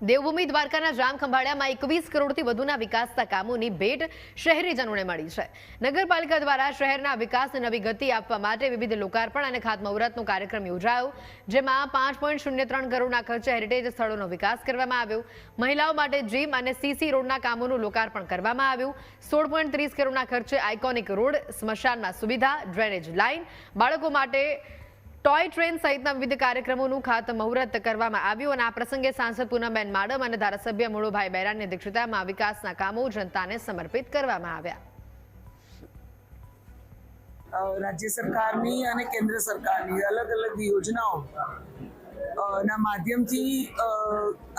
દેવભૂમિ દ્વારકાના જામખંભાળિયામાં 21 કરોડથી વધુના વિકાસના કામોની ભેટ શહેરીજનોને મળી છે। નગરપાલિકા દ્વારા શહેરના વિકાસને નવી ગતિ આપવા માટે વિવિધ લોકાર્પણ અને ખાતમુહૂર્તનો કાર્યક્રમ યોજાયો, જેમાં 5.03 કરોડના ખર્ચે હેરિટેજ સ્થળોનો વિકાસ કરવામાં આવ્યો। મહિલાઓ માટે જીમ અને સીસી રોડના કામોનું લોકાર્પણ કરવામાં આવ્યું। 16.30 કરોડના ખર્ચે આઇકોનિક રોડ, સ્મશાનમાં સુવિધા, ડ્રેનેજ લાઇન, બાળકો માટે टॉय ट्रेन सहित विविध कार्यक्रमों खातमुहूर्त કરવામાં આવ્યું। આ પ્રસંગે સાંસદ પૂનમબેન માડમ અને ધારાસભ્ય મુળુભાઈ બૈરાની અધ્યક્ષતામાં વિકાસના કામો જનતાને સમર્પિત કરવામાં આવ્યા। राज्य सरकारनी અને કેન્દ્ર સરકારની અલગ અલગ યોજનાઓ ના માધ્યમથી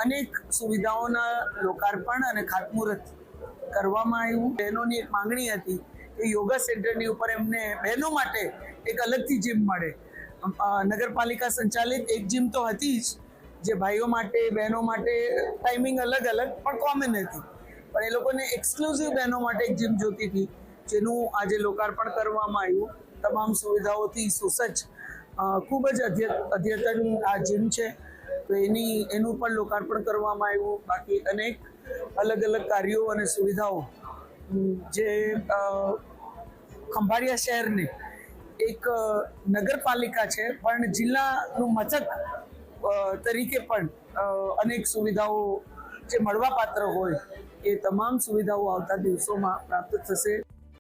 અનેક સુવિધાઓના લોકાર્પણ અને ખાતમુહૂર્ત કરવામાં આવ્યું। બહેનોની એક માંગણી હતી કે યોગા સેન્ટરની ઉપર એમને બહેનો માટે એક અલગથી જીમ મળે। નગરપાલિકા સંચાલિત એક જીમ તો હતી જ, જે ભાઈઓ માટે બહેનો માટે ટાઈમિંગ અલગ અલગ પણ કોમન હતી, પણ એ લોકોને એક્સક્લુઝિવ બહેનો માટે એક જીમ જોતી હતી, જેનું આજે લોકાર્પણ કરવામાં આવ્યું। તમામ સુવિધાઓથી સુસજ્જ ખૂબ જ અદ્યતન આ જીમ છે, તો એનું પણ લોકાર્પણ કરવામાં આવ્યું। બાકી અનેક અલગ અલગ કાર્યો અને સુવિધાઓ જે ખંભાળિયા શહેરને એક નગરપાલિકા છે પણ જિલ્લાનું મથક તરીકે પણ અનેક સુવિધાઓ જે મળવાપાત્ર હોય એ તમામ સુવિધાઓ આવતા દિવસોમાં પ્રાપ્ત થશે।